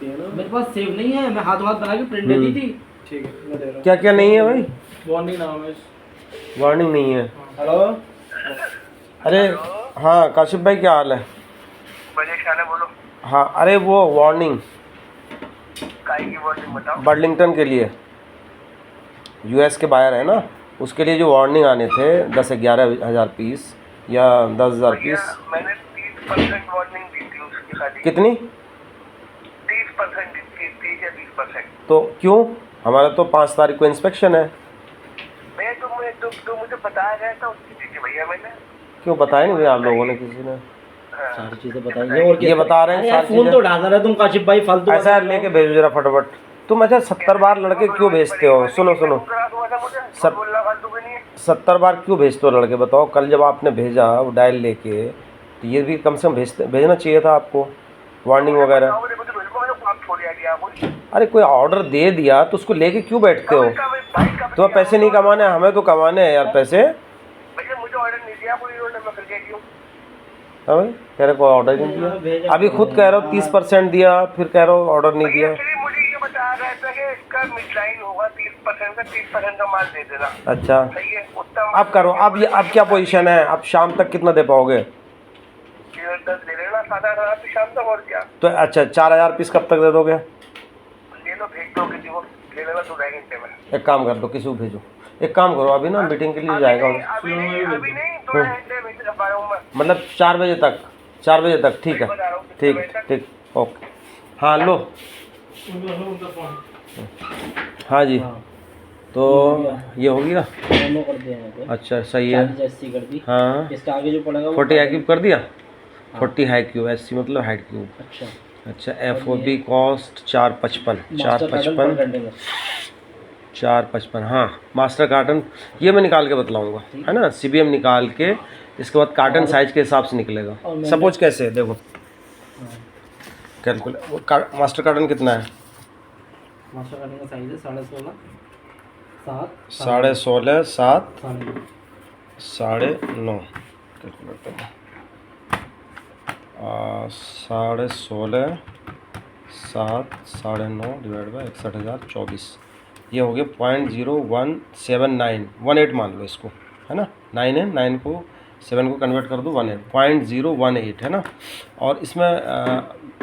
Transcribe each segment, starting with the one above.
सकती है ना। मेरे पास सेव नहीं है, मैं हाथ बना के प्रिंट दे दी थी। ठीक है मैं दे रहा हूँ। क्या क्या नहीं है भाई? वार्निंग नाम है। वार्निंग नहीं है। हेलो अरे हाँ काशिफ भाई क्या हाल है? बोलो। हाँ अरे वो वार्निंग काहे की वार्निंग बताओ। बर्लिंगटन के लिए, यूएस के बाहर है ना, उसके लिए जो वार्निंग आने थे 10-11 हज़ार पीस या 10,000 भैया पीस। मैंने 30% वार्निंग दी थी उसकी खाली। कितनी? 30% दी थी, 30 या 20%। तो क्यों? हमारा तो 5 तारीख को इंस्पेक्शन है। भैया तो मुझे बताया गया था उसकी दी थी भैया मैंने। क्यों बताया नहीं भैया आप लोगों ने? किसी ने हाँ। सारी चीजें बताइए। और ये बता रहे हैं अरे यार सारी फोन चीजें। तो उठा रहे तुम काशिफ भाई, फालतू ऐसा है, लेके भेजो जरा फटाफट। तुम अच्छा 70 बार लड़के क्यों भेजते हो? सुनो सुनो, सब बोलना फालतू भी नहीं है। 70 बार क्यों भेजते हो लड़के? बताओ, कल जब आपने भेजा वो डायल लेके, तो ये भी कम से कम भेजना चाहिए था आपको, वार्निंग वगैरह। अरे कोई ऑर्डर दे दिया तो उसको लेके क्यों बैठते हो? तो पैसे नहीं कमाने, हमें तो कमाने हैं यार पैसे। भैया मुझे ऑर्डर नहीं दिया कोई, मैं फिर क्या क्यों? हाँ भाई, कह रहे कोई ऑर्डर नहीं दिया, अभी खुद कह रहे हो 30% दिया, फिर कह रहे हो ऑर्डर नहीं दिया। मुझे ये बताया गया था कि इसका मिडलाइन होगा 30% का, 30% का माल दे देना। अच्छा सही है, उतना अब करो। अब क्या पोजीशन है? अब शाम तक कितना दे पाओगे? 10 दे देना, 7,000 तो शाम तक। और क्या? तो अच्छा 4,000 पीस कब तक दे दोगे? ले लो, भेज दो किसी को, ले लेना 2 घंटे में। एक काम कर दो, किसी को भेजो। एक काम करो, अभी ना मीटिंग के लिए जाएगा, अभी नहीं 2 घंटे में भेज पा रहा हूँ मैं। मतलब 4 बजे तक। 4 बजे तक ठीक है, ठीक ठीक ओके। हाँ लो, हाँ जी, तो ये हो गया। दोनों कर दिया मैंने। अच्छा सही है। 40-80 कर दी। हाँ इसका आगे जो पड़ेगा वो 40 हाई क्यूब कर दिया। 40 हाई क्यूब, 80 मतलब हाइट क्यूब। अच्छा अच्छा FOB कॉस्ट 455, मास्टर कार्टन पर कंटेनर 455। हाँ मास्टर कार्टन ये मैं निकाल के बतलाऊंगा, है ना, CBM निकाल के इसके बाद कार्टन साइज के हिसाब से निकलेगा। सपोज कैसे देखो, कैलकुलेट मास्टर कार्टन कितना है? मास्टर कार्टन का साइज है 16.5 16.5 7 7 9.5 कैलकुलेट करो। 16.5 7 9.5 डिवाइड बाई 61,024, ये हो गया 0.0179 18 मान लो इसको, है ना। 9 है, 9 को 7 को कन्वर्ट कर दो 18, 0.018 है ना। और इसमें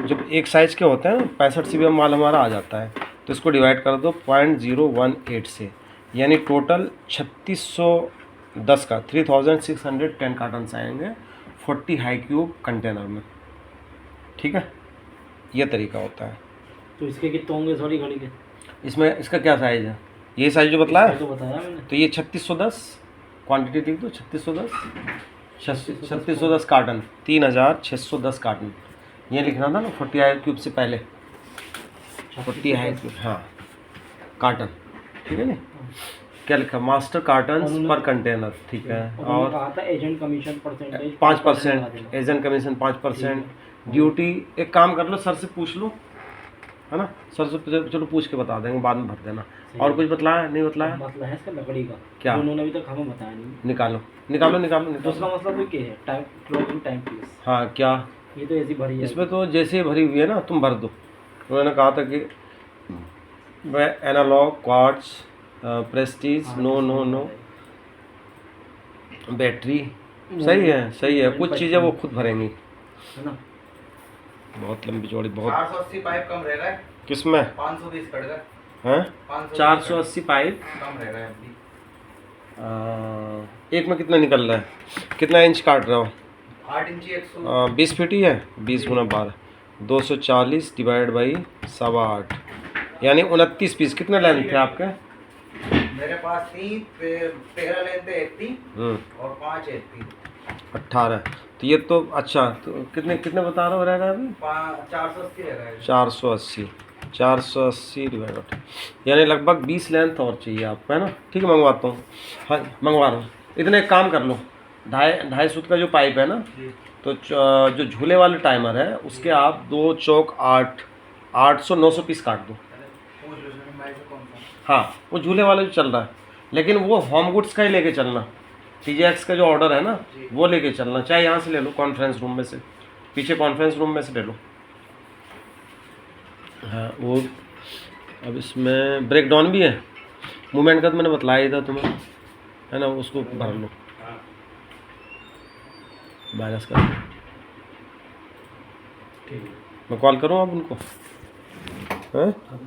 जब एक साइज़ के होते हैं 65 CBM माल हमारा आ जाता है, तो इसको डिवाइड कर दो 0.018 से, यानी टोटल 3610 का 3610 कार्टन आएंगे 40 हाई क्यूब कंटेनर में। ठीक है, ये तरीका होता है। तो इसके कितने होंगे सॉरी घड़ी के? इसमें इसका क्या साइज़ है? ये साइज़ जो बतलाया तो बताया मैंने। तो ये 3610 क्वांटिटी लिख दो, 3610 कार्टन, 3610 कार्टन, ये लिखना था ना 40 हाई क्यूब से पहले, 40 हाई क्यूब हाँ कार्टन। ठीक है नी, क्या लिखा? मास्टर कार्टन पर कंटेनर। ठीक है, और कहा था agent commission percentage 5%, agent commission 5%, duty. एक काम कर लो, सर से पूछ लो, है ना, सर से चलो पूछ के बता देंगे, बाद में भर देना। और कुछ बतलाया नहीं? बतलाया मसला है इसका लकड़ी का, क्या? उन्होंने अभी तक हमें बताया नहीं। निकालो निकालो निकालो निकालो। दूसरा मसला तो क्या है? Time closing timepiece. हाँ क्या? ये तो ऐसी भरी है इसमें तो जैसे ही भरी हुई है ना, तुम भर दो। उन्होंने कहा था कि वह analog quartz Prestige no no no battery. सही है सही है, कुछ चीज़ें वो खुद भरेंगी, है ना। बहुत लंबी चौड़ी बहुत। 480 पाइप कम रहेगा। किसमें? 520 कट गए हैं? 520 480 पाइप कम रहेगा अभी। एक में कितना निकल रहा है? कितना इंच काट रहे हो? 8 इंची 100 20 फीट ही है, 20 गुना 12 240 डिवाइड बाई 8.25, यानी 29 पीस। कितने लेंथ थे आपके? मेरे पास 13 लेंथ है 80 और 5 80 18। तो ये तो अच्छा, तो कितने कितने बता रहे हो रहेगा अभी? 480 रहेगा। 480 डिवाइड 8, यानी लगभग 20 लेंथ और चाहिए आपको, है ना। ठीक है, मंगवाता हूँ। हाँ मंगवा रहा हूँ। इतने एक काम कर लो, 2.5 सूत का जो पाइप है ना, तो जो झूले वाले टाइमर है उसके आप 2 चौक 800 900 पीस काट दो। हाँ वो झूले वाला जो चल रहा है, लेकिन वो होम गुड्स का ही लेके चलना। TJX का जो ऑर्डर है ना वो लेके चलना, चाहे यहाँ से ले लो कॉन्फ्रेंस रूम में से, पीछे कॉन्फ्रेंस रूम में से ले लो। हाँ वो अब इसमें ब्रेक डाउन भी है, मूवमेंट का तो मैंने बतलाया ही था तुम्हें, है ना, उसको भर लो, माइनस कर लो। ठीक है। मैं कॉल करूँ अब उनको, हैं?